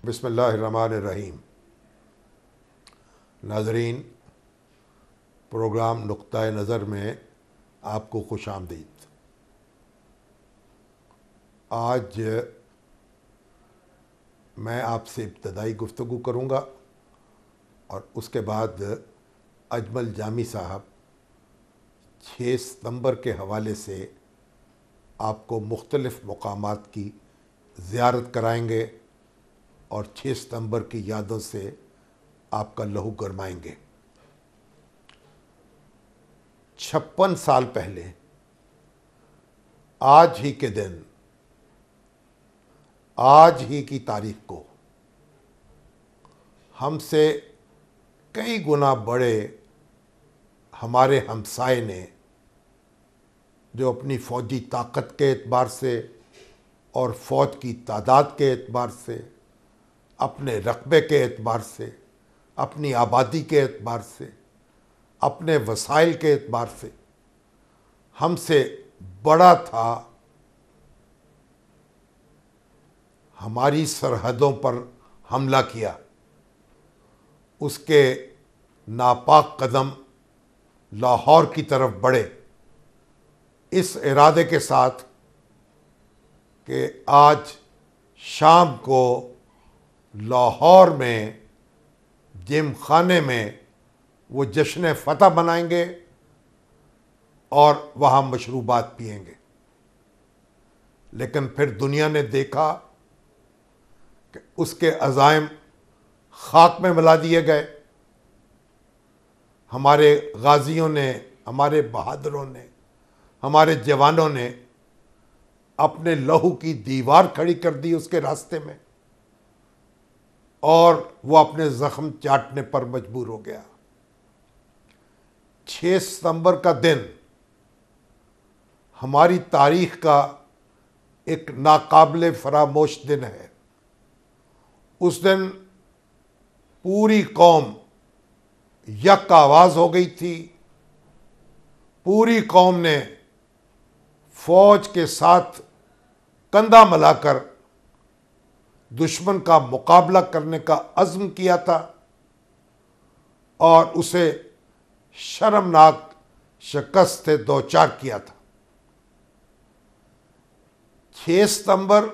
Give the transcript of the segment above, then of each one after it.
बिस्मिल्लाहिर्रहमानिर्रहीम। नाज़रीन, प्रोग्राम नुक्ता नज़र में आपको खुश आमदीद। आज मैं आपसे इब्तदाई गुफ्तगू करूँगा और उसके बाद अजमल जामी साहब 6 सितंबर के हवाले से आपको मुख्तलिफ़ मकामात की ज़ियारत कराएंगे और 6 सितंबर की यादों से आपका लहू गरमाएंगे। 56 साल पहले आज ही के दिन, आज ही की तारीख को हमसे कई गुना बड़े हमारे हमसाए ने, जो अपनी फ़ौजी ताकत के एतबार से और फ़ौज की तादाद के एतबार से, अपने रकबे के एतबार से, अपनी आबादी के एतबार से, अपने वसाइल के एतबार से हमसे बड़ा था, हमारी सरहदों पर हमला किया। उसके नापाक कदम लाहौर की तरफ बढ़े, इस इरादे के साथ कि आज शाम को लाहौर में जिम खाने में वो जश्न फ़तह मनाएंगे और वहाँ मशरूबात पिएंगे। लेकिन फिर दुनिया ने देखा कि उसके अज़ाइम खाक में मिला दिए गए। हमारे गाजियों ने, हमारे बहादुरों ने, हमारे जवानों ने अपने लहू की दीवार खड़ी कर दी उसके रास्ते में और वो अपने ज़ख्म चाटने पर मजबूर हो गया। 6 सितंबर का दिन हमारी तारीख का एक नाकाबिले फरामोश दिन है। उस दिन पूरी कौम यक आवाज़ हो गई थी। पूरी कौम ने फौज के साथ कंधा मिलाकर दुश्मन का मुकाबला करने का अज़्म किया था और उसे शर्मनाक शिकस्त से दो चार किया था। 6 सितंबर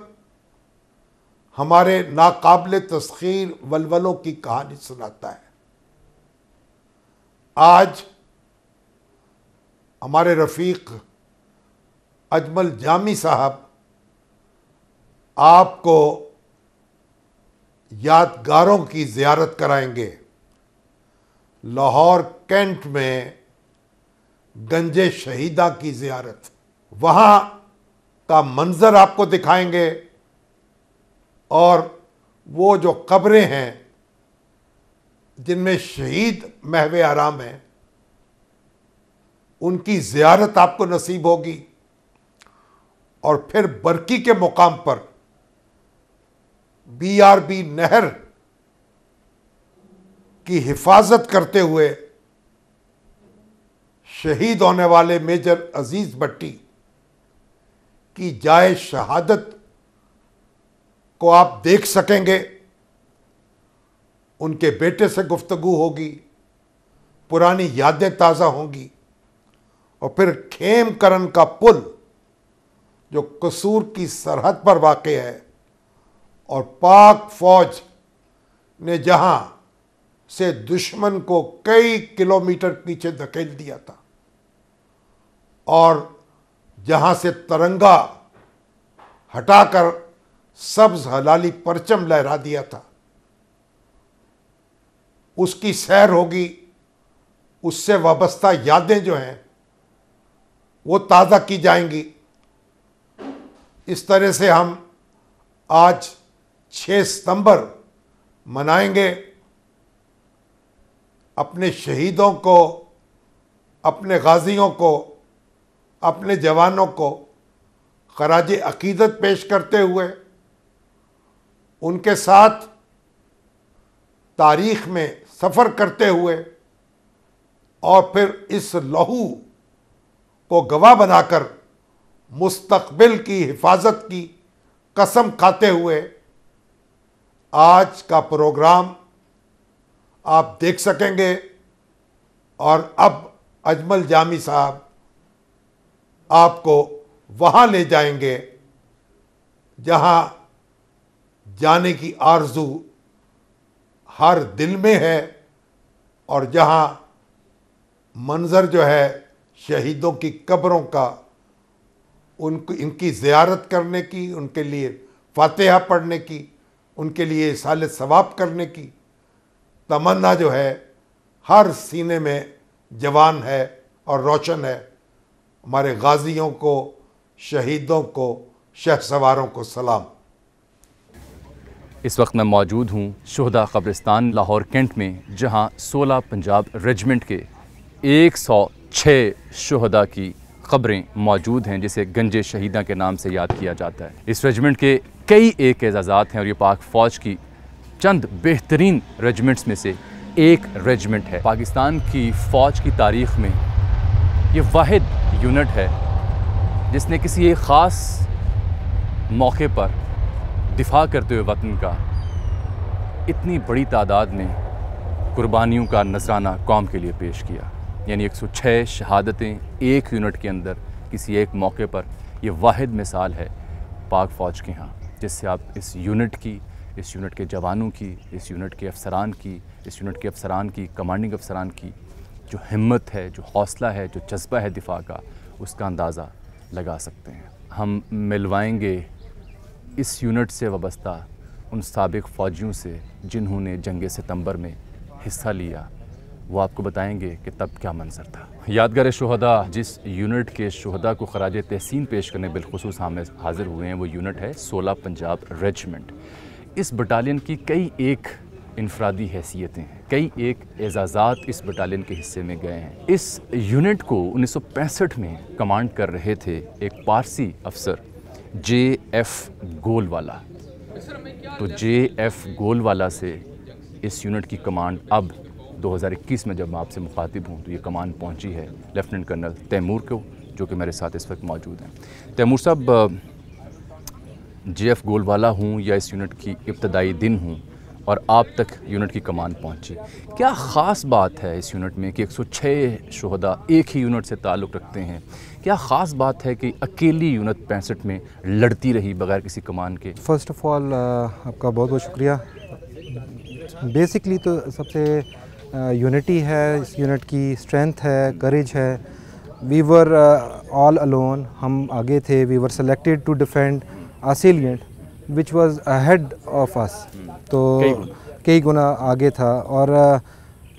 हमारे नाकाबिले तस्खीर वलवलों की कहानी सुनाता है। आज हमारे रफ़ीक अजमल जामी साहब आपको यादगारों की ज़ियारत कराएंगे। लाहौर कैंट में गंजे शहीदा की ज़ियारत, वहाँ का मंज़र आपको दिखाएंगे और वो जो कब्रें हैं जिनमें शहीद महवे आराम हैं, उनकी ज़ियारत आपको नसीब होगी। और फिर बरकी के मुकाम पर BRB नहर की हिफाजत करते हुए शहीद होने वाले मेजर अजीज भट्टी की जाए शहादत को आप देख सकेंगे। उनके बेटे से गुफ्तगू होगी, पुरानी यादें ताज़ा होंगी और फिर खेमकरन का पुल जो कसूर की सरहद पर वाक़ है और पाक फौज ने जहां से दुश्मन को कई किलोमीटर पीछे धकेल दिया था और जहां से तिरंगा हटाकर सब्ज हलाली परचम लहरा दिया था, उसकी सैर होगी। उससे वाबस्ता यादें जो हैं वो ताज़ा की जाएंगी। इस तरह से हम आज 6 सितंबर मनाएंगे। अपने शहीदों को, अपने गाजियों को, अपने जवानों को खराज अकीदत पेश करते हुए उनके साथ तारीख़ में सफ़र करते हुए और फिर इस लहू को गवाह बनाकर मुस्तक़बिल की हिफाजत की कसम खाते हुए आज का प्रोग्राम आप देख सकेंगे और अब अजमल जामी साहब आपको वहाँ ले जाएंगे जहाँ जाने की आरजू हर दिल में है और जहाँ मंजर जो है शहीदों की कब्रों का, इनकी ज़ियारत करने की, उनके लिए फातिहा पढ़ने की, उनके लिए साले सवाब करने की तमन्ना जो है हर सीने में जवान है और रोशन है। हमारे गाजियों को, शहीदों को, शहसवारों को सलाम। इस वक्त मैं मौजूद हूँ शुहदा कब्रिस्तान लाहौर कैंट में, जहाँ 16 पंजाब रेजिमेंट के 106 शुहदा की क़ब्रें मौजूद हैं, जिसे गंजे शहीदा के नाम से याद किया जाता है। इस रेजिमेंट के कई एक एजाज़ात हैं और ये पाक फ़ौज की चंद बेहतरीन रेजिमेंट्स में से एक रेजिमेंट है। पाकिस्तान की फ़ौज की तारीख़ में ये वाहिद यूनिट है जिसने किसी एक ख़ास मौके पर दिफा करते हुए वतन का इतनी बड़ी तादाद में कुर्बानियों का नजराना कौम के लिए पेश किया। यानी 106 शहादतें एक यूनिट के अंदर किसी एक मौके पर, ये वाहिद मिसाल है पाक फ़ौज के यहाँ, जिससे आप इस यूनिट की, इस यूनिट के जवानों की, इस यूनिट के अफसरान की, इस यूनिट के अफसरान की, कमांडिंग अफसरान की जो हिम्मत है, जो हौसला है, जो जज्बा है दिफा का, उसका अंदाज़ा लगा सकते हैं। हम मिलवाएंगे इस यूनिट से वाबस्ता उन साबिक़ फ़ौजियों से जिन्होंने जंग सितंबर में हिस्सा लिया। वो आपको बताएंगे कि तब क्या मंजर था। यादगार शुहदा, जिस यूनिट के शुहदा को खराज तहसीन पेश करने बिलखुसूस हम हाज़िर हुए हैं, वो यूनिट है 16 पंजाब रेजिमेंट। इस बटालियन की कई एक इनफरादी हैसियतें हैं, कई एक एजाज़ात इस बटालियन के हिस्से में गए हैं। इस यूनिट को 1965 में कमांड कर रहे थे एक पारसी अफसर JF गोलवाला। तो JF गोलवाला से इस यूनिट की कमांड अब 2021 में जब मैं आपसे मुखातिब हूँ तो ये कमांड पहुँची है लेफ्टिनेंट कर्नल तैमूर को, जो कि मेरे साथ इस वक्त मौजूद हैं। तैमूर साहब, JF गोलवाला हूँ या इस यूनिट की इब्तदाई दिन हूँ और आप तक यूनिट की कमान पहुँची, क्या ख़ास बात है इस यूनिट में कि 106 शुहदा एक ही यूनिट से ताल्लुक़ रखते हैं? क्या ख़ास बात है कि अकेली यूनिट 65 में लड़ती रही बग़ैर किसी कमान के? फ़र्स्ट ऑफ़ ऑल आपका बहुत बहुत शुक्रिया। बेसिकली तो सबसे यूनिटी है, इस यूनिट की स्ट्रेंथ है, करेज है। वी वर ऑल अलोन, हम आगे थे। We were selected to defend a salient which was ahead of us, तो कई गुना आगे था और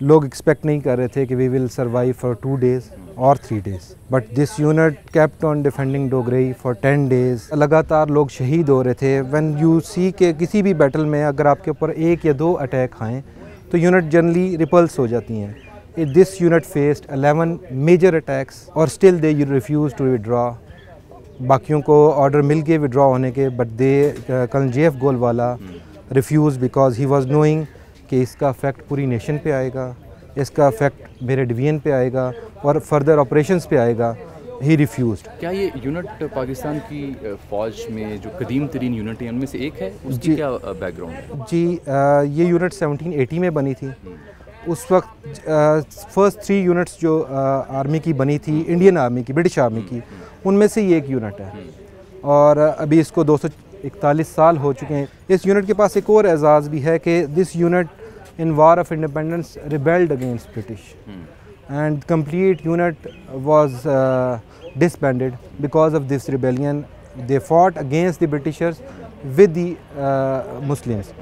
लोग एक्सपेक्ट नहीं कर रहे थे कि we will survive for 2 days और 3 days, but this unit kept on defending Dograi for 10 days। लगातार लोग शहीद हो रहे थे। व्हेन यू सी के किसी भी बैटल में अगर आपके ऊपर 1 या 2 अटैक आएँ तो यूनिट जनरली रिपल्स हो जाती हैं। This unit faced 11 major attacks और still they refuse to withdraw. बाकियों को ऑर्डर मिल गए विड्रॉ होने के, but the colonel JF Golwala refuse because he was knowing कि इसका इफेक्ट पूरी नेशन पे आएगा, इसका इफेक्ट मेरे डिवीजन पे आएगा और फर्दर ऑपरेशंस पे आएगा। ही रिफ्यूज़ड। क्या ये यूनिट पाकिस्तान की फ़ौज में जो कदीम तरीन यूनिट है उनमें से एक है? उसकी क्या बैकग्राउंड है? जी, ये यूनिट 1780 में बनी थी। उस वक्त फर्स्ट 3 यूनिट्स जो आर्मी की बनी थी, इंडियन आर्मी की, ब्रिटिश आर्मी की, उनमें से ये एक यूनिट है और अभी इसको 241 साल हो चुके हैं। इस यूनिट के पास एक और एजाज़ भी है कि this unit in war of independence rebelled against British and complete unit was disbanded because of this rebellion. They fought against the Britishers with the Muslims.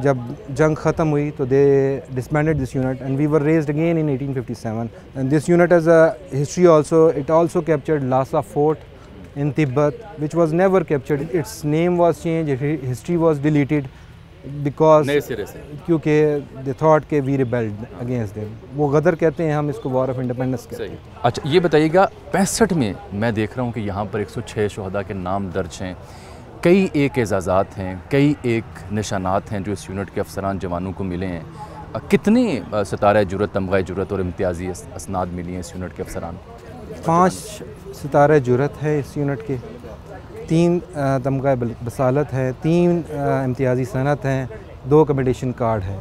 जब जंग ख़त्म हुई तो they disbanded this unit and we were raised again in 1857. And this unit has a history also. It also captured Lhasa Fort in Tibet, which was never captured. Its name was changed, history was deleted. Because क्योंकि they thought के we rebelled against them. वो गदर कहते हैं, हम इसको war of independence कहते हैं। अच्छा, ये बताइएगा 65 में मैं देख रहा हूँ कि यहाँ पर 106 शुहदा के नाम दर्ज हैं, कई एक एजाज़ात हैं, कई एक निशानात हैं जो इस यूनिट के अफसरान जवानों को मिले हैं। कितने सितारे जुरत, तमग़ा जुरत और इम्तियाज़ी असनाद मिली हैं इस यूनिट के अफसरान? 5 सितारे जुरत है इस यूनिट के 3 तमगा बसालत है, 3 इम्तियाज़ी सनत हैं, 2 कमेंडेशन कार्ड है।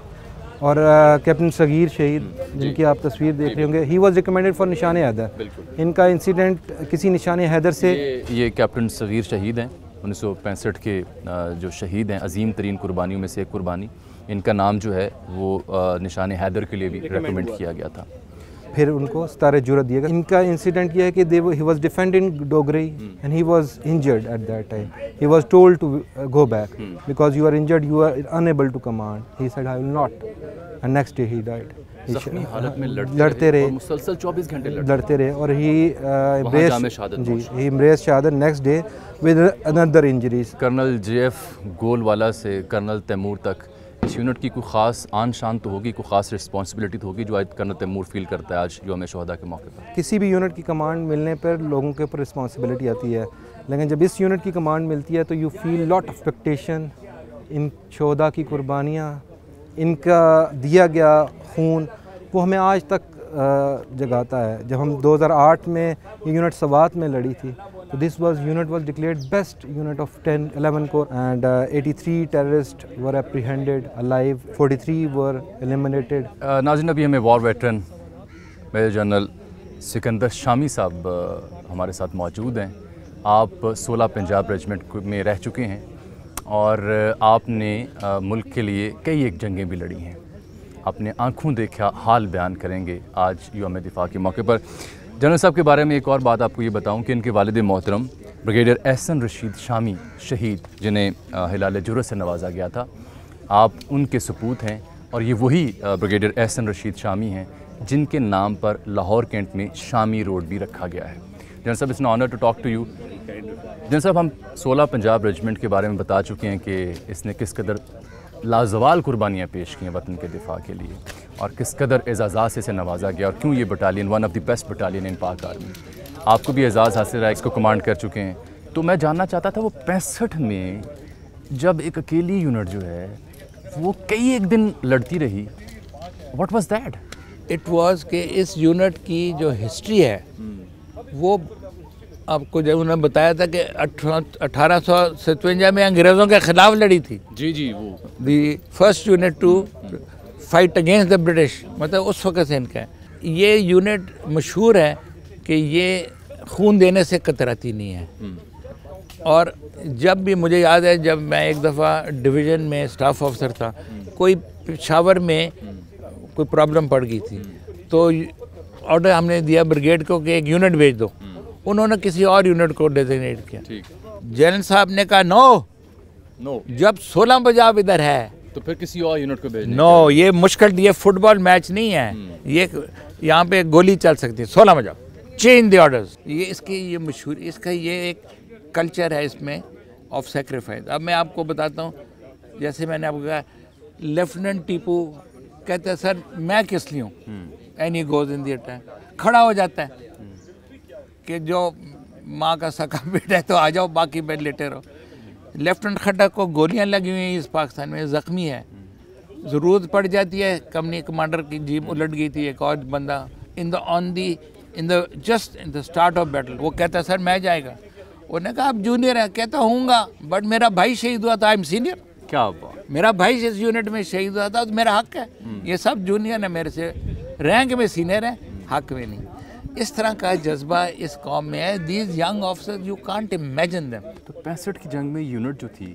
और कैप्टन सगीर शहीद जिनकी आप तस्वीर देख रहे होंगे, ही वाज रिकमेंडेड फॉर निशान हैदर। इनका इंसिडेंट किसी निशान हैदर से, ये कैप्टन सगीर शहीद हैं 1965 के जो शहीद हैं, अजीम तरीन कुर्बानियों में से एक कुर्बानी। इनका नाम जो है वो निशान हैदर के लिए भी रिकमेंड किया गया था। फिर उनको सितारे जुर्रत दिया गया। इनका इंसिडेंट ये है कि he was defending Dograi and he was injured at that time. He was told to go back because you are injured, you are unable to command. He said I will not, and next day he died. जख्मी हालत में लड़ते रहे, मुसलसल 24 घंटे लड़ते रहे, और ही एम्ब्रेस शहादत next day with another injuries. Colonel JF Golwala से कर्नल तैमूर तक इस यूनिट की कोई ख़ास आन शान तो होगी, कोई ख़ास रिस्पॉन्सिबिलिटी तो होगी जो आज कर्नल तैमूर फील करता है आज यौम शोहदा के मौके पर। किसी भी यूनिट की कमांड मिलने पर लोगों के ऊपर रिस्पॉन्सिबिलिटी आती है, लेकिन जब इस यूनिट की कमांड मिलती है तो you feel lot of expectation. इन शोहदा की कुर्बानियाँ, इनका दिया गया खून, वो हमें आज तक जगाता है। जब हम 2008 में ये यूनिट सवात में लड़ी थी, तो this unit was declared best unit of 10-11 corps, and 83 terrorist were apprehended alive, 43 were eliminated. नाज़रीन, अभी हमें war veteran major general Sikandar Shami साहब हमारे साथ मौजूद हैं। आप 16 पंजाब रेजिमेंट में रह चुके हैं और आपने मुल्क के लिए कई एक जंगें भी लड़ी हैं। अपने आँखों देखा हाल बयान करेंगे आज यौम दिफा के मौके पर। जनरल साहब के बारे में एक और बात आपको ये बताऊं कि इनके वालिद मोहतरम ब्रिगेडियर एहसन रशीद शामी शहीद, जिन्हें हिलाल जुर्रत से नवाजा गया था, आप उनके सपूत हैं। और ये वही ब्रिगेडियर एहसन रशीद शामी हैं जिनके नाम पर लाहौर कैंट में शामी रोड भी रखा गया है। जनरल साहब, it's an honour to talk to you. General साहब, हम 16 पंजाब रेजिमेंट के बारे में बता चुके हैं कि इसने किस कदर लाजवाल कुर्बानियाँ पेश की हैं वतन के दिफा के लिए, और किस कदर एजाज़ात से इसे नवाजा गया, और क्यों ये battalion one of the best battalion in Pak army. आपको भी एजाज़ हासिल रहा है, इसको कमांड कर चुके हैं। तो मैं जानना चाहता था, वो 65 में जब एक अकेली यूनिट जो है वो कई एक दिन लड़ती रही, what was that? It was कि इस यूनिट की जो हिस्ट्री है वो आपको जब उन्होंने बताया था कि 1857 में अंग्रेज़ों के ख़िलाफ़ लड़ी थी। जी वो the first unit to fight against the British, मतलब उस वक्त से इनका ये यूनिट मशहूर है कि ये खून देने से कतराती नहीं है। और जब भी मुझे याद है, जब मैं एक दफ़ा डिवीज़न में स्टाफ ऑफिसर था, कोई पेशावर में कोई प्रॉब्लम पड़ गई थी, तो ऑर्डर हमने दिया ब्रिगेड को कि एक यूनिट भेज दो। उन्होंने किसी और यूनिट को डेजिग्नेट किया। जनरल साहब ने कहा नो, जब 16 पंजाब इधर है तो फिर किसी और यूनिट को भेजना। नो, ये मुश्किल, ये फुटबॉल मैच नहीं है, ये यहाँ पे गोली चल सकती है। 16 पंजाब, चेंज द ऑर्डर्स। ये इसकी ये मशहूर, इसका ये एक कल्चर है इसमें ऑफ सेक्रीफाइस। अब मैं आपको बताता हूँ, जैसे मैंने आपको कहा, लेफ्टिनेंट टीपू कहते हैं सर मैं किस लिए हूँ, and he goes in the attack, खड़ा हो जाता है कि जो माँ का सका बेटा है तो आ जाओ, बाकी बेड लेटे रहो। लेफ्टिनेंट खट्टर को गोलियां लगी हुई हैं इस पाकिस्तान में, ज़ख्मी है, ज़रूरत पड़ जाती है, कंपनी कमांडर की जीप उलट गई थी, एक और बंदा in the just in the start of battle, वो कहता है सर मैं जाएगा। उन्होंने कहा आप जूनियर हैं, कहता हूँगा, बट मेरा भाई शहीद हुआ था, आई एम सीनियर। क्या बात, मेरा भाई इस यूनिट में शहीद हुआ था तो मेरा हक है। ये सब जूनियर है मेरे से, रैंक में सीनियर है, हक में नहीं। इस तरह का जज्बा इस कौम में है। These young officer you can't imagine them. तो 65 की जंग में यूनिट जो थी,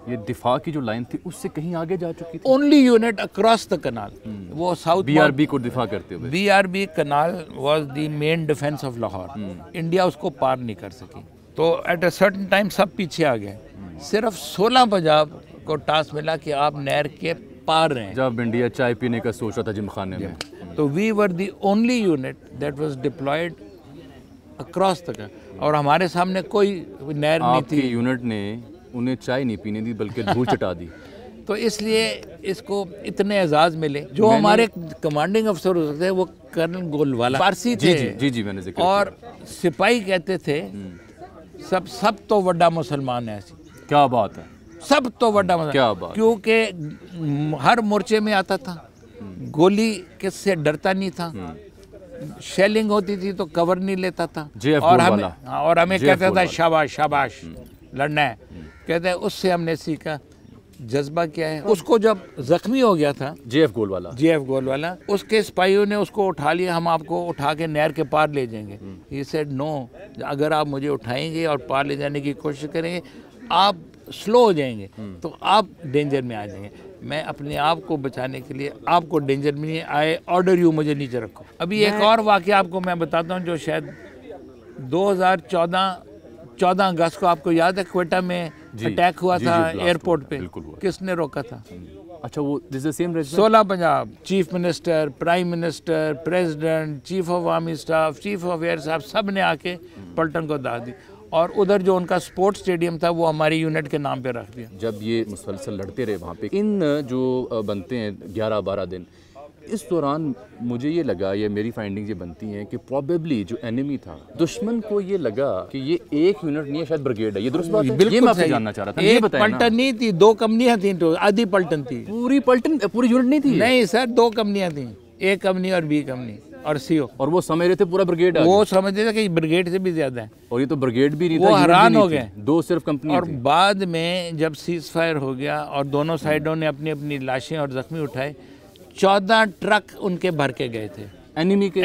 ये दिफा की जो लाइन थी उससे कहीं आगे जा चुकी थी। Only unit across the canal, वो साउथ BRB को दिफा करते हुए। BRB canal was the main defence of Lahore. India उसको पार नहीं कर सकी, तो एट अ सर्टेन टाइम सब पीछे आ गए। सिर्फ 16 पंजाब को टास्क मिला कि आप नहर के पार रहें। जब इंडिया चाय पीने का सोचा था जिमखाने में, तो we were the only unit that was deployed across the, और हमारे सामने कोई नहर नहीं थी। यूनिट ने उन्हें चाय नहीं पीने दी बल्कि धूल चटा दी। तो इसलिए इसको इतने एजाज मिले। जो हमारे कमांडिंग अफसर हो सकते हैं वो कर्नल गोलवाला फारसी थे। जी मैंने जिक्र और सिपाही कहते थे सब तो वड्डा मुसलमान है। क्या बात है, सब तो वड्डा मुसलमान, क्या बात, क्योंकि हर मोर्चे में आता था, गोली किससे डरता नहीं था, शेलिंग होती थी तो कवर नहीं लेता था, और हमें कहता था शाबाश शाबाश, लड़ना है। कहते हैं उससे हमने सीखा जज्बा क्या है। उसको जब जख्मी हो गया था JF गोल वाला, उसके सिपाहियों ने उसको उठा लिया, हम आपको उठा के नहर के पार ले जाएंगे। ही सेड नो, अगर आप मुझे उठाएंगे और पार ले जाने की कोशिश करेंगे आप स्लो हो जाएंगे, तो आप डेंजर में आ जाएंगे। मैं अपने आप को बचाने के लिए आपको डेंजर में नहीं आए, ऑर्डर यू मुझे नीचे रखो। अभी एक और वाक़या आपको मैं बताता हूँ जो शायद 2014 अगस्त को, आपको याद है क्वेटा में अटैक हुआ था एयरपोर्ट पे, किसने रोका था? अच्छा, वो this the same regiment. 16 Punjab, chief minister, prime minister, president, chief of army staff, chief of air staff, सब ने आके पलटन को दाद दी। और उधर जो उनका स्पोर्ट्स स्टेडियम था वो हमारी यूनिट के नाम पे रख दिया। जब ये मुसलसल लड़ते रहे वहाँ पे, इन जो बनते हैं 11-12 दिन, इस दौरान मुझे ये लगा, ये मेरी फाइंडिंग्स ये बनती हैं कि प्रॉबेबली जो एनिमी था, दुश्मन को ये लगा कि ये एक यूनिट नहीं है, शायद ब्रिगेड है। ये दुरुस्त बात है? ये मैं आपसे जानना चाह रहा था। एक पलटन नहीं थी, 2 कंपनियां थी, तो आधी पलटन थी। पूरी पलटन, पूरी यूनिट नहीं थी? नहीं सर, 2 कंपनियां थी, A कंपनी और B कंपनी और CO। और वो समझ रहे थे पूरा ब्रिगेड, वो समझ रहे थे कि ब्रिगेड से भी ज्यादा है। और ये तो ब्रिगेड भी नहीं था, वो हैरान हो गए, 2 सिर्फ कंपनी। और बाद में जब सीज फायर हो गया और दोनों साइडों ने अपनी अपनी लाशें और जख्मी उठाए, 14 ट्रक उनके भर के गए थे एनिमी के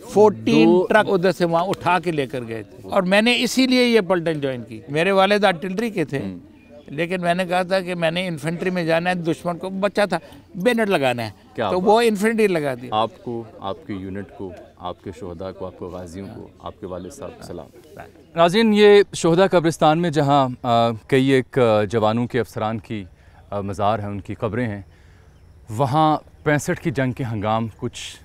14 ट्रक उधर से वहाँ उठा के लेकर गए थे। और मैंने इसीलिए ये पलटन ज्वाइन की। मेरे वालिद आर्टिलरी के थे, लेकिन मैंने कहा था कि मैंने इन्फेंट्री में जाना है, दुश्मन को बच्चा था बेनेट लगाना है, तो वो इन्फेंट्री लगा दी। आपको, आपकी यूनिट को, आपके शोहदा को, आपको गाजियों को, आपके वालिद साहब को सलाम। नाज़रीन, ये शोहदा कब्रिस्तान में जहाँ कई एक जवानों के अफसरान की मज़ार हैं, उनकी कब्रें हैं, वहाँ 65 की जंग के हंगाम कुछ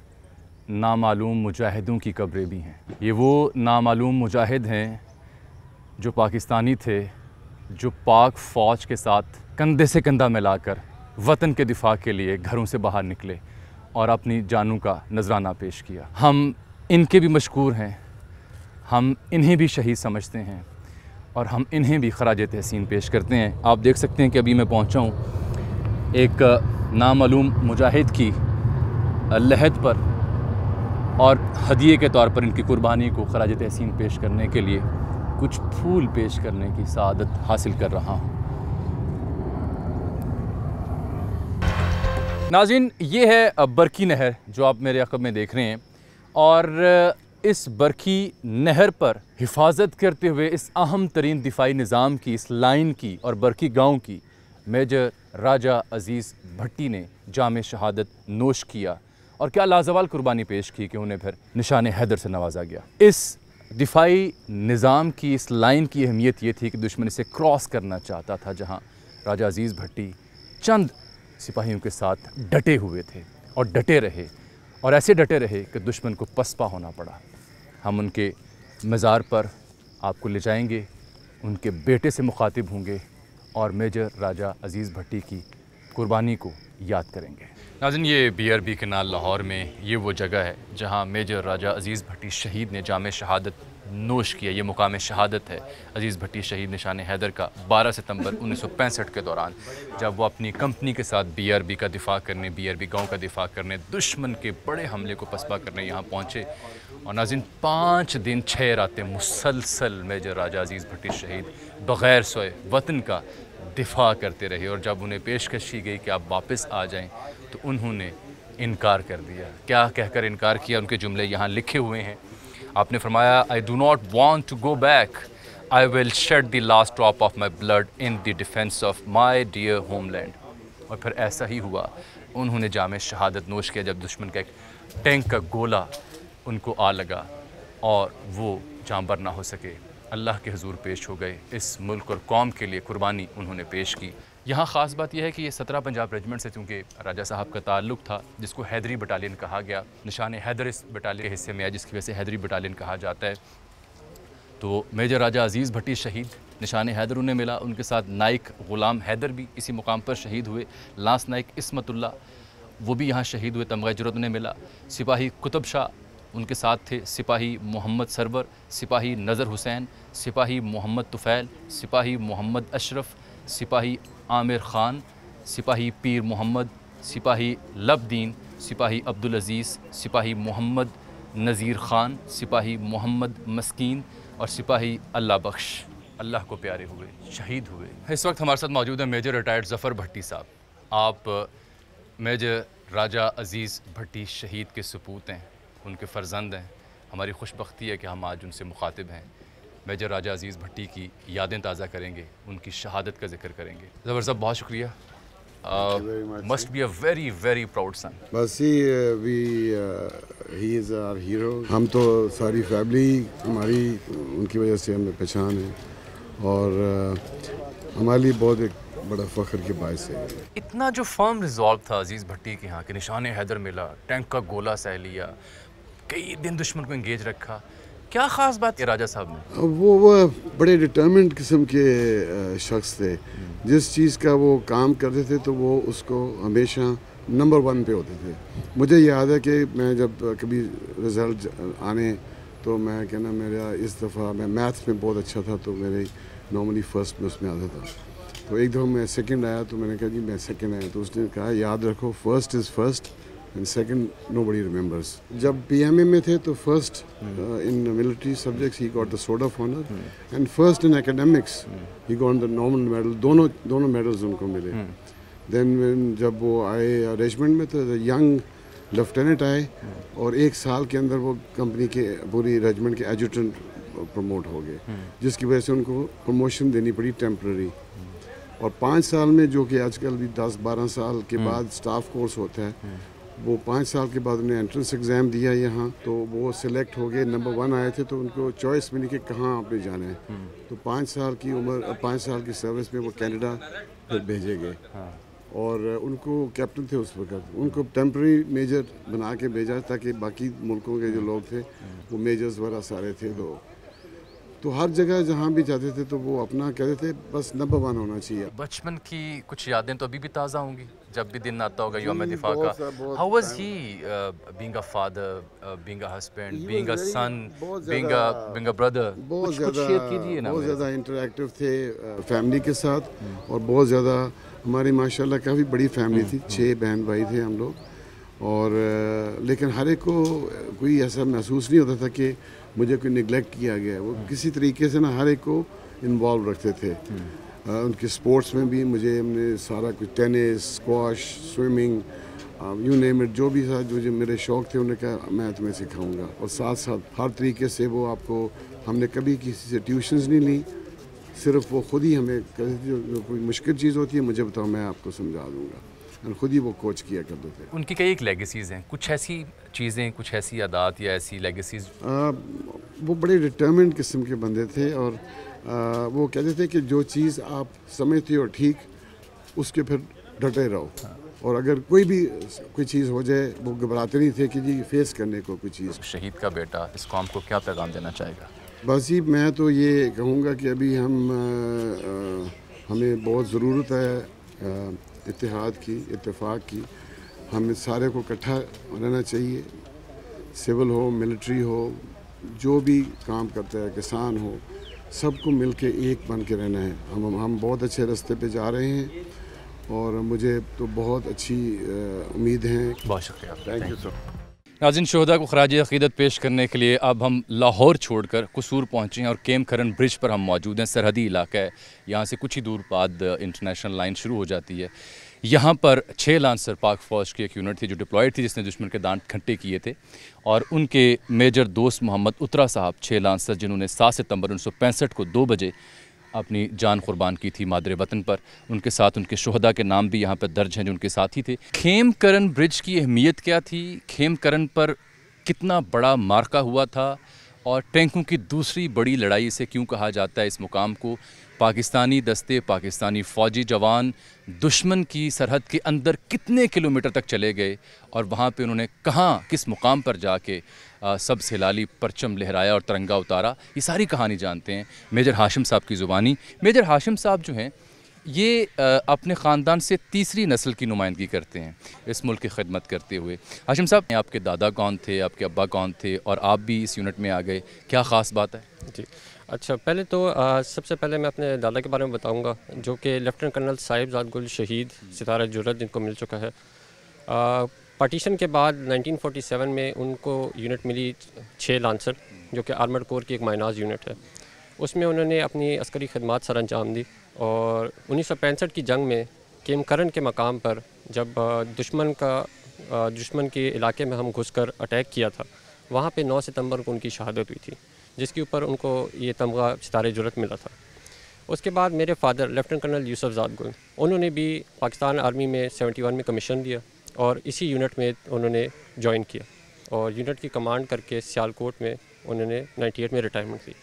नामालूम मुजाहिदों की कब्रें भी हैं। ये वो नामालूम मुजाहिद हैं जो पाकिस्तानी थे, जो पाक फ़ौज के साथ कंधे से कंधा मिलाकर वतन के दिफा के लिए घरों से बाहर निकले और अपनी जानों का नजराना पेश किया। हम इनके भी मशकूर हैं, हम इन्हें भी शहीद समझते हैं और हम इन्हें भी खराज तहसीन पेश करते हैं। आप देख सकते हैं कि अभी मैं पहुंचा हूं एक नामालूम मुजाहिद की लहद पर और हदिये के तौर पर इनकी कुर्बानी को खराज तहसीन पेश करने के लिए कुछ फूल पेश करने की सआदत हासिल कर रहा हूँ। नाज़रीन, ये है बरकी नहर जो आप मेरे अक़ब में देख रहे हैं, और इस बरकी नहर पर हिफाजत करते हुए इस अहम तरीन दिफाई निज़ाम की, इस लाइन की और बरकी गाँव की मेजर राजा अज़ीज़ भट्टी ने जाम शहादत नोश किया और क्या लाजवाल कुर्बानी पेश की कि उन्हें फिर निशान हैदर से नवाजा गया। इस दिफाई निज़ाम की, इस लाइन की अहमियत ये थी कि दुश्मन इसे क्रॉस करना चाहता था, जहाँ राजा अज़ीज़ भट्टी चंद सिपाहियों के साथ डटे हुए थे और डटे रहे, और ऐसे डटे रहे कि दुश्मन को पसपा होना पड़ा। हम उनके मज़ार पर आपको ले जाएंगे, उनके बेटे से मुखातिब होंगे और मेजर राजा अज़ीज़ भट्टी की कुर्बानी को याद करेंगे। नाज़रीन, ये BRB केनाल लाहौर में ये वो जगह है जहाँ मेजर राजा अज़ीज़ भट्टी शहीद ने जाम शहादत नोश किया। ये मुकाम शहादत है अज़ीज़ भट्टी शहीद निशान हैदर का 12 सितंबर 1965 के दौरान, जब वो अपनी कंपनी के साथ BRB का दिफा करने, BRB गांव का दिफा करने, दुश्मन के बड़े हमले को पसपा करने यहाँ पहुँचे। और नाज़रीन, 5 दिन 6 रातें मुसलसल मेजर राजा अज़ीज़ भट्टी शहीद बग़ैर सोए वतन का दिफा करते रहे। और जब उन्हें पेशकश की गई कि आप वापस आ जाएं, तो उन्होंने इनकार कर दिया। क्या कहकर इनकार किया, उनके जुमले यहाँ लिखे हुए हैं। आपने फरमाया, I do not want to go back, I will shed the last drop of my blood in the defence of my dear homeland. और फिर ऐसा ही हुआ, उन्होंने जाम शहादत नोश किया जब दुश्मन का एक टैंक का गोला उनको आ लगा और वो जांबर ना हो सके, अल्लाह के हुजूर पेश हो गए। इस मुल्क और कौम के लिए कुर्बानी उन्होंने पेश की। यहाँ ख़ास बात यह है कि ये 17 पंजाब रेजिमेंट से चूँकि राजा साहब का ताल्लुक़ था, जिसको हैदरी बटालियन कहा गया, निशान हैदर इस बटालियन के हिस्से में है, जिसकी वजह से हैदरी बटालियन कहा जाता है। तो मेजर राजा अज़ीज़ भट्टी शहीद निशान हैदर उन्हें मिला, उनके साथ नाइक ग़ुलाम हैदर भी इसी मुकाम पर शहीद हुए, लांस नाइक इस्मतुल्ला वो भी यहाँ शहीद हुए, तमगा जुरत उन्हें मिला। सिपाही कुतुब शाह उनके साथ थे, सिपाही मोहम्मद सरवर, सिपाही नज़र हुसैन, सिपाही मोहम्मद तुफ़ैल, सिपाही मोहम्मद अशरफ, सिपाही आमिर ख़ान, सिपाही पीर मोहम्मद, सिपाही लबदीन, सिपाही अब्दुल अज़ीज़, सिपाही मोहम्मद नज़ीर ख़ान, सिपाही मोहम्मद मस्कीन और सिपाही अल्लाह बख्श। अल्लाह को प्यारे हुए, शहीद हुए। इस वक्त हमारे साथ मौजूद है मेजर रिटायर्ड ज़फ़र भट्टी साहब। आप मेजर राजा अज़ीज़ भट्टी शहीद के सपूत हैं, उनके फ़र्जंद हैं। हमारी खुशबख्ती है कि हम आज उनसे मुखातिब हैं। मेजर राजा अज़ीज़ भट्टी की यादें ताज़ा करेंगे, उनकी शहादत का जिक्र करेंगे। ज़फ़र साहब बहुत शुक्रिया। Must be a very very proud son. बस ही इज़ आवर हीरो। हम तो सारी फैमिली हमारी उनकी वजह से हमें पहचान है और हमारे लिए बहुत एक बड़ा फ़ख्र के बायस है। इतना जो फर्म रिजॉल्व था अज़ीज़ भट्टी के यहाँ के निशान हैदर मिला, टैंक का गोला सह लिया, कई दिन दुश्मन को इंगेज रखा, क्या ख़ास बात है राजा साहब ने? वो बड़े डिटर्मिनेंट किस्म के शख्स थे। जिस चीज़ का वो काम करते थे तो वो उसको हमेशा नंबर 1 पे होते थे। मुझे याद है कि मैं जब कभी रिज़ल्ट आने तो मैं कहना मेरा इस दफ़ा मैं मैथ्स में बहुत अच्छा था तो मेरे नॉर्मली फ़र्स्ट में उसमें आता था। तो एक दफ़ा मैं सेकंड आया तो मैंने कहा जी मैं सेकंड आया, तो उसने कहा याद रखो first is first and second nobody remembers. जब पीएमए में थे तो first in military subjects he got the sword of honour and first in academics he got the normal medal. दोनों मेडल्स उनको मिले। देन जब वो आए रेजिमेंट में तो यंग लेफ्टिनेंट आए और 1 साल के अंदर वो कंपनी के पूरी रेजिमेंट के एजुटेंट प्रमोट हो गए, जिसकी वजह से उनको प्रमोशन देनी पड़ी टेम्पररी। और 5 साल में जो कि आजकल भी 10-12 साल के बाद स्टाफ कोर्स होता है, वो 5 साल के बाद उन्हें एंट्रेंस एग्ज़ाम दिया यहाँ, तो वो सिलेक्ट हो गए, नंबर 1 आए थे, तो उनको चॉइस मिली कि कहाँ आपने जाना है। तो 5 साल की उम्र 5 साल की सर्विस में वो कनाडा फिर भेजे गए और उनको कैप्टन थे उस वक्त, उनको टेम्पररी मेजर बना के भेजा ताकि बाकी मुल्कों के जो लोग थे वो मेजर्स वगैरह सारे थे। तो हर जगह जहाँ भी जाते थे तो वो अपना कहते थे बस नंबर 1 होना चाहिए। बचपन की कुछ यादें तो अभी भी ताज़ा होंगी जब भी दिन आता होगा यौम दिफा का। How was he being a father, being a husband, being a son, being a brother? बहुत ज़्यादा ज़्यादा इंटरैक्टिव थे फैमिली के साथ और बहुत ज़्यादा हमारी माशाल्लाह काफ़ी बड़ी फैमिली थी, 6 बहन भाई थे हम लोग। और लेकिन हर एक को कोई ऐसा महसूस नहीं होता था कि मुझे कोई निगलेक्ट किया गया। वो किसी तरीके से ना हर एक को इन्वॉल्व रखते थे। उनके स्पोर्ट्स में भी हमने सारा कुछ tennis, squash, swimming, you name it, जो भी था जो मेरे शौक़ थे उन्होंने कहा मैं तुम्हें सिखाऊंगा। और साथ साथ हर तरीके से वो आपको, हमने कभी किसी से ट्यूशन्स नहीं ली, सिर्फ वो खुद ही हमें कहते थे जो कोई मुश्किल चीज़ होती है मुझे बताओ मैं आपको समझा दूँगा, और ख़ुद ही वो कोच किया करते थे। उनकी कई एक लेगेसीज़ हैं, कुछ ऐसी चीज़ें, कुछ ऐसी आदात या ऐसी लेगेसीज़? वो बड़े डिटर्मिनेंट किस्म के बंदे थे और वो कहते थे कि जो चीज़ आप समझते हो ठीक, उसके फिर डटे रहो। और अगर कोई चीज़ हो जाए वो घबराते नहीं थे कि जी फेस करने को कोई चीज़। शहीद का बेटा इस कौम को क्या पैगाम देना चाहेगा? बस ही मैं तो ये कहूँगा कि अभी हमें बहुत ज़रूरत है इत्तेहाद की, इत्तेफाक की। हमें सारे को इकट्ठा रहना चाहिए, सिविल हो, मिलिट्री हो, जो भी काम करता है, किसान हो, सबको मिल के एक बन के रहना है। हम बहुत अच्छे रास्ते पे जा रहे हैं और मुझे तो बहुत अच्छी उम्मीद है। बहुत शुक्रिया, थैंक यू सर। नाज़रीन, शोहदा को खराज अक़ीदत पेश करने के लिए अब हम लाहौर छोड़कर कसूर पहुँचे हैं और केम खरन ब्रिज पर हम मौजूद हैं। सरहदी इलाका है, यहाँ से कुछ ही दूर बाद इंटरनेशनल लाइन शुरू हो जाती है। यहाँ पर 6 लांसर पाक फ़ौज की एक यूनिट थी जो डिप्लॉयड थी, जिसने दुश्मन के दांत खट्टे किए थे। और उनके मेजर दोस्त मोहम्मद उत्रा साहब 6 लांसर, जिन्होंने 7 सितंबर 1965 को 2 बजे अपनी जान कुर्बान की थी मादरे वतन पर, उनके साथ उनके शोहदा के नाम भी यहाँ पर दर्ज हैं जो उनके साथी थे। खेम करन ब्रिज की अहमियत क्या थी, खेम करन पर कितना बड़ा मार्का हुआ था और टैंकों की दूसरी बड़ी लड़ाई से क्यों कहा जाता है इस मुकाम को? पाकिस्तानी दस्ते, पाकिस्तानी फ़ौजी जवान दुश्मन की सरहद के अंदर कितने किलोमीटर तक चले गए और वहाँ पे उन्होंने कहाँ, किस मुकाम पर जाके सबसे लाली परचम लहराया और तिरंगा उतारा, ये सारी कहानी जानते हैं मेजर हाशिम साहब की ज़ुबानी। मेजर हाशिम साहब जो हैं ये अपने ख़ानदान से तीसरी नस्ल की नुमाइंदगी करते हैं इस मुल्क की खिदमत करते हुए। हाशिम साहब, आपके दादा कौन थे, आपके अब्बा कौन थे और आप भी इस यूनिट में आ गए, क्या ख़ास बात है? जी अच्छा, पहले तो सबसे पहले मैं अपने दादा के बारे में बताऊंगा, जो कि लेफ्टिनेंट कर्नल साहिबजाद गुल शहीद सितारा जुर्रत जिनको मिल चुका है। पार्टीशन के बाद 1947 में उनको यूनिट मिली 6 लांसर, जो कि आर्मर्ड कोर की एक माइनाज यूनिट है। उसमें उन्होंने अपनी अस्करी खिदमत सर अंजाम दी और 1965 की जंग में केमकरन के मकाम पर जब दुश्मन के इलाके में हम घुसकर अटैक किया था, वहाँ पे 9 सितंबर को उनकी शहादत हुई थी, जिसके ऊपर उनको ये तमगा सितारे जुर्रत मिला था। उसके बाद मेरे फादर लेफ्टिनेंट कर्नल यूसुफ ज़ाद गुल, उन्होंने भी पाकिस्तान आर्मी में 71 में कमीशन दिया और इसी यूनिट में उन्होंने ज्वाइन किया और यूनिट की कमांड करके सियालकोट में उन्होंने 98 में रिटायरमेंट ली।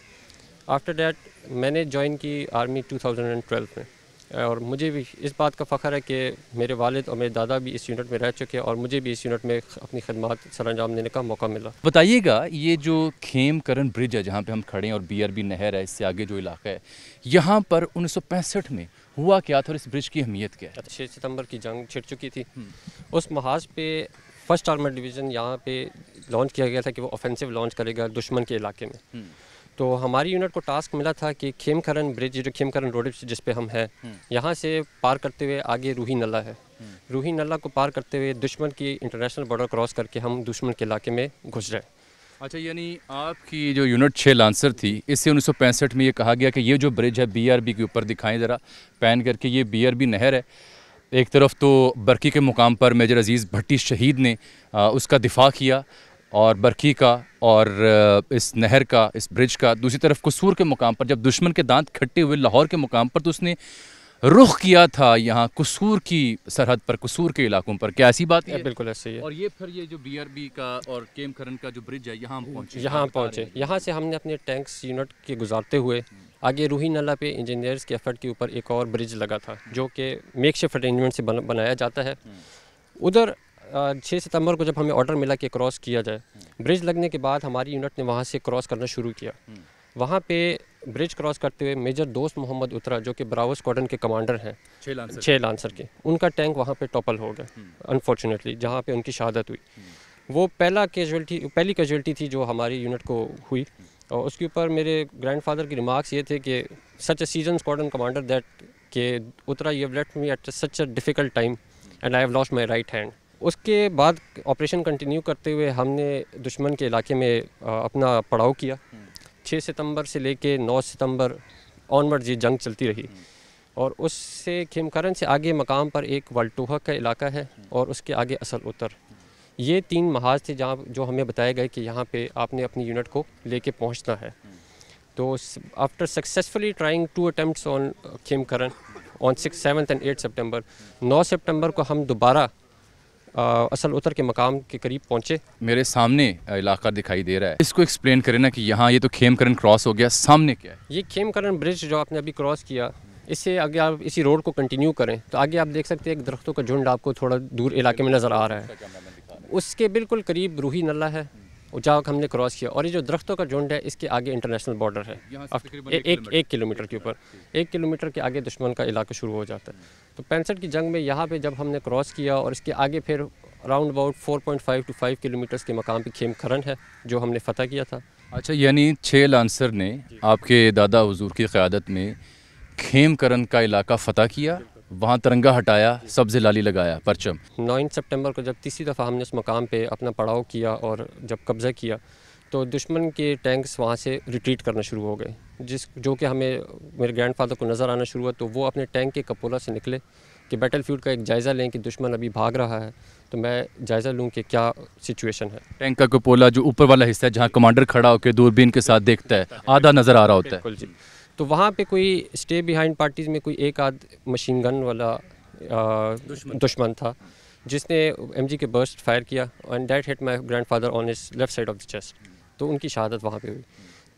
आफ्टर डैट मैंने ज्वाइन की आर्मी 2012 में और मुझे भी इस बात का फ़ख्र है कि मेरे वालिद और मेरे दादा भी इस यूनिट में रह चुके हैं और मुझे भी इस यूनिट में अपनी खिदमत सर अंजाम देने का मौका मिला। बताइएगा, ये जो खेमकरन ब्रिज है जहाँ पे हम खड़े हैं और BRB नहर है, इससे आगे जो इलाका है, यहाँ पर 1965 में हुआ क्या था और इस ब्रिज की अहमियत क्या है? 6 सितंबर की जंग छिड़ चुकी थी। उस महाज पे 1st आर्मर्ड डिवीज़न यहाँ पे लॉन्च किया गया था कि वो ऑफेंसिव लॉन्च करेगा दुश्मन के इलाके में। तो हमारी यूनिट को टास्क मिला था कि खेमकरन ब्रिज, जो खेमकरन रोड जिस पे हम हैं, यहाँ से पार करते हुए आगे रूही नल्ला है, रूही नल्ला को पार करते हुए दुश्मन की इंटरनेशनल बॉर्डर क्रॉस करके हम दुश्मन के इलाके में घुस जाए। अच्छा, यानी आपकी जो यूनिट 6 लांसर थी, इससे 1965 में ये कहा गया कि ये जो ब्रिज है BRB के ऊपर दिखाएं ज़रा पैन करके, ये BRB नहर है। एक तरफ तो बरकी के मुकाम पर मेजर अजीज़ भट्टी शहीद ने उसका दिफा किया और बरकी का और इस नहर का, इस ब्रिज का, दूसरी तरफ कसूर के मुकाम पर जब दुश्मन के दांत खट्टे हुए लाहौर के मुकाम पर, तो उसने रुख किया था यहाँ कसूर की सरहद पर, कसूर के इलाकों पर। क्या ऐसी बात है? बिल्कुल ऐसे ही है। और ये फिर ये जो BRB का और केमकरन का जो ब्रिज है, यहाँ हम पहुँचे। यहाँ से हमने अपने टैंक्स यूनिट के गुजारते हुए आगे रूही नल्ला पे इंजीनियर्स के एफर्ट के ऊपर एक और ब्रिज लगा था जो कि मेकशिफ्ट अरेंजमेंट से बनाया जाता है। उधर 6 सितंबर को जब हमें ऑर्डर मिला कि क्रॉस किया जाए, ब्रिज लगने के बाद हमारी यूनिट ने वहाँ से क्रॉस करना शुरू किया। वहाँ पे ब्रिज क्रॉस करते हुए मेजर दोस्त मोहम्मद उतरा, जो कि ब्रावो स्क्वाड्रन के कमांडर हैं, 6 लांसर के, उनका टैंक वहाँ पे टॉपल हो गया अनफॉर्चुनेटली, जहाँ पे उनकी शहादत हुई। वो पहली कैजुअल्टी थी जो हमारी यूनिट को हुई। और उसके ऊपर मेरे ग्रैंडफादर की रिमार्क्स ये थे कि such a season squadron commander that के उतरा, you have left me at such a difficult time and I have lost my right hand. उसके बाद ऑपरेशन कंटिन्यू करते हुए हमने दुश्मन के इलाके में अपना पड़ाव किया। 6 सितंबर से लेके 9 सितंबर ऑनवर्ड ये जंग चलती रही और उससे खेमकरन से आगे मकाम पर एक वल्टोहा का इलाका है और उसके आगे असल उत्तर, ये 3 महाज थे जहाँ जो हमें बताया गया कि यहाँ पे आपने अपनी यूनिट को लेके पहुँचना है। तो after successfully trying 2 attempts on Khemkaran on 6, 7 and 8 सितंबर, 9 सितंबर को हम दोबारा असल उत्तर के मकाम के करीब पहुँचे। मेरे सामने इलाका दिखाई दे रहा है, इसको एक्सप्लेन करें ना कि यहाँ ये तो खेमकरन क्रॉस हो गया, सामने क्या है? ये खेमकरन ब्रिज जो आपने अभी क्रॉस किया, इससे आगे आप इसी रोड को कंटिन्यू करें तो आगे आप देख सकते हैं एक दरख्तों का झुंड आपको थोड़ा दूर इलाके में नज़र आ रहा है। उसके बिल्कुल करीब रूही नल्ला है जहाँ हमने क्रॉस किया और ये जो दरख्तों का झुंड है इसके आगे इंटरनेशनल बॉर्डर है। एक किलोमीटर के ऊपर, 1 किलोमीटर के आगे दुश्मन का इलाका शुरू हो जाता है। तो 65 की जंग में यहाँ पे जब हमने क्रॉस किया और इसके आगे फिर अराउंड अबाउट 4.5 to 5 किलोमीटर्स के मकाम पे खेमकरन है जो हमने फतह किया था। अच्छा, यानी 6 लांसर ने आपके दादा हुजूर की क़यादत में खेमकरन का इलाका फ़तह किया, वहाँ तिरंगा हटाया, सब्ज़ लाली लगाया, परचम। 9 सितंबर को जब तीसरी दफ़ा हमने उस मकाम पे अपना पड़ाव किया और जब कब्ज़ा किया तो दुश्मन के टैंक्स वहाँ से रिट्रीट करना शुरू हो गए, जो कि हमें मेरे ग्रैंडफादर को नज़र आना शुरू हुआ। तो वो अपने टैंक के कपोला से निकले कि बैटलफील्ड का एक जायज़ा लें कि दुश्मन अभी भाग रहा है, तो मैं जायज़ा लूँ कि क्या सिचुएशन है। टैंक का कपोला जो ऊपर वाला हिस्सा है जहाँ कमांडर खड़ा होकर दूरबीन के साथ देखता है, आधा नज़र आ रहा होता है। बिल्कुल जी। तो वहाँ पे कोई स्टे बिहाइंड पार्टीज़ में कोई एक आध मशीन गन वाला दुश्मन था जिसने MG के बर्स्ट फायर किया and that hit my grandfather on his left side of the chest. तो उनकी शहादत वहाँ पे हुई।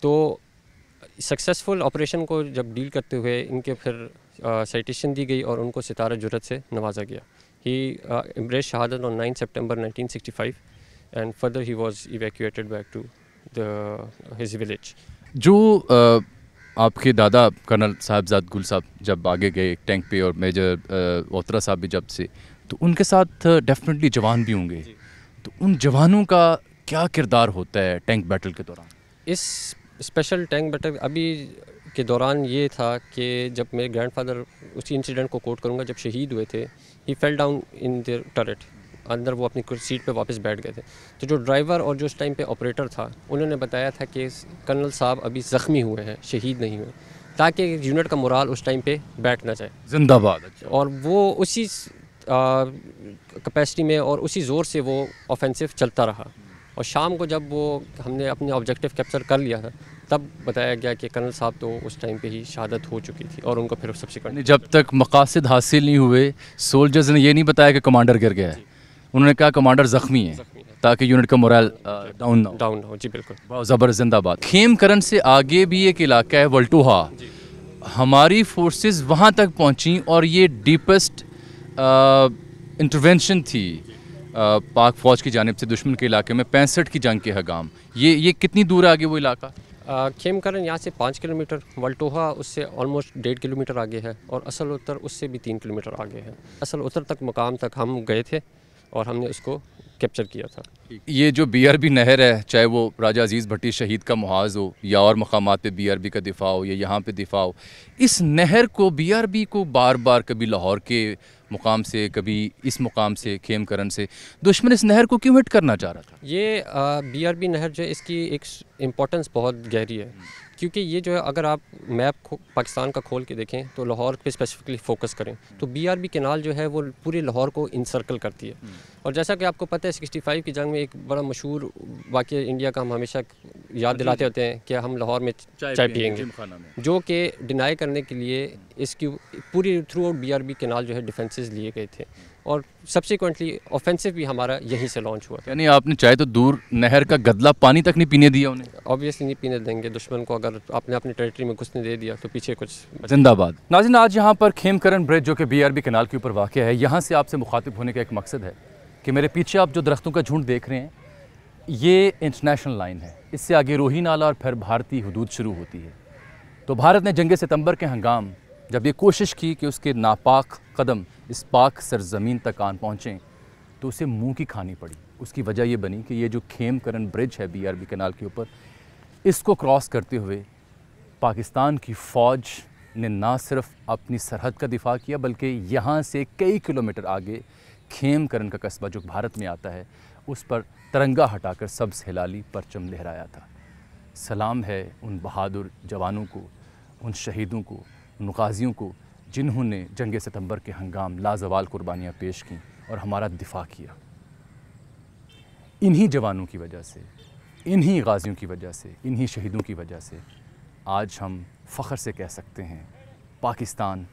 तो सक्सेसफुल ऑपरेशन को जब डील करते हुए इनके फिर साइटेशन दी गई और उनको सितारा जुर्रत से नवाजा गया। ही एम्ब्रेस शहादत ऑन 9 सितंबर 1965 and further he was evacuated back to his village. जो आपके दादा कर्नल साहिबजाद गुल साहब जब आगे गए टैंक पे और मेजर ओतरा साहब भी जब से, तो उनके साथ डेफिनेटली जवान भी होंगे, तो उन जवानों का क्या किरदार होता है टैंक बैटल के दौरान? इस स्पेशल टैंक बैटल अभी के दौरान ये था कि जब मेरे ग्रैंडफादर, उसी इंसिडेंट को कोट करूँगा, जब शहीद हुए थे, he fell down in the turret अंदर वो अपनी सीट पे वापस बैठ गए थे। तो जो ड्राइवर और जो उस टाइम पे ऑपरेटर था, उन्होंने बताया था कि कर्नल साहब अभी ज़ख्मी हुए हैं, शहीद नहीं हुए, ताकि यूनिट का मोराल उस टाइम पे बैठ ना जाए। जिंदाबाद। और वो उसी कैपेसिटी में और उसी ज़ोर से वो ऑफेंसिव चलता रहा। और शाम को जब वो हमने अपने ऑब्जेक्टिव कैप्चर कर लिया था, तब बताया गया कि कर्नल साहब तो उस टाइम पे ही शहादत हो चुकी थी और उनको फिर सब्सिक्वेंट जब तक मकासद हासिल नहीं हुए, सोल्जर्स ने ये नहीं बताया कि कमांडर गिर गया है, उन्होंने कहा कमांडर ज़ख्मी है, ताकि यूनिट का मोरल डाउन हो। जी बिल्कुल, बहुत ज़बरदस्त। जिंदाबाद। खेमकरन से आगे भी एक इलाका है वल्टोहा, हमारी फोर्सेस वहाँ तक पहुँची और ये डीपेस्ट इंटरवेंशन थी पाक फ़ौज की जानिब से दुश्मन के इलाके में 65 की जंग के हगाम। ये कितनी दूर है आगे वो इलाका? खेमकरन यहाँ से 5 किलोमीटर, वल्टोहा उससे ऑलमोस्ट 1.5 किलोमीटर आगे है और असल उत्तर उससे भी 3 किलोमीटर आगे है। असल उत्तर तक मुकाम तक हम गए थे और हमने उसको कैप्चर किया था। ये जो BRB नहर है, चाहे वो राजा अजीज़ भट्टी शहीद का मुहाज हो या और मकामात पे BRB का दिफा हो या यहाँ पे दिफा हो, इस नहर को BRB को बार बार कभी लाहौर के मुकाम से, कभी इस मुकाम से, खेमकरन से, दुश्मन इस नहर को क्यों हिट करना चाह रहा था? ये BRB नहर जो है, इसकी एक इम्पोर्टेंस बहुत गहरी है, क्योंकि ये जो है अगर आप मैप पाकिस्तान का खोल के देखें तो लाहौर पे स्पेसिफिकली फ़ोकस करें तो BRB कैनाल जो है वो पूरे लाहौर को इंसर्कल करती है। और जैसा कि आपको पता है 65 की जंग में एक बड़ा मशहूर वाक़या इंडिया का हम हमेशा याद दिलाते होते हैं कि हम लाहौर में चाय पियेंगे, जो कि डिनाई करने के लिए इसकी पूरी थ्रू आउट BRB कैनाल जो है डिफेंसेस लिए गए थे और सब्सिक्वेंटली ऑफेंसिव भी हमारा यहीं से लॉन्च हुआ। यानी आपने चाहे तो दूर नहर का गदला पानी तक नहीं पीने दिया उन्हें? ऑब्वियसली नहीं पीने देंगे दुश्मन को, अगर आपने अपनी टेरिटरी में घुसने दे दिया तो पीछे कुछ। जिंदाबाद। नाज़रीन, आज यहाँ पर खेमकरन ब्रिज जो कि BRB कैनाल के ऊपर वाक़ है, यहाँ से आपसे मुखातिब होने का एक मकसद है कि मेरे पीछे आप जो दरख्तों का झुंड देख रहे हैं, ये इंटरनेशनल लाइन है, इससे आगे रोही नाला और फिर भारतीय हुदूद शुरू होती है। तो भारत ने जंग सितंबर के हंगाम जब ये कोशिश की कि उसके नापाक कदम इस पाक सरजमीन तक आन पहुँचें, तो उसे मुंह की खानी पड़ी। उसकी वजह ये बनी कि ये जो खेमकरन ब्रिज है BRB कैनाल के ऊपर, इसको क्रॉस करते हुए पाकिस्तान की फ़ौज ने ना सिर्फ अपनी सरहद का दिफा किया, बल्कि यहाँ से कई किलोमीटर आगे खेमकरन का कस्बा जो भारत में आता है, उस पर तिरंगा हटाकर सब्ज़ हिलाली परचम लहराया था। सलाम है उन बहादुर जवानों को, उन शहीदों को, उन गाज़ियों को जिन्होंने जंग सितंबर के हंगाम लाजवाल कुर्बानियाँ पेश की और हमारा दिफा किया। इन्हीं जवानों की वजह से, इन्हीं गाज़ियों की वजह से, इन्हीं शहीदों की वजह से आज हम फ़ख्र से कह सकते हैं, पाकिस्तान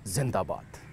जिंदाबाद।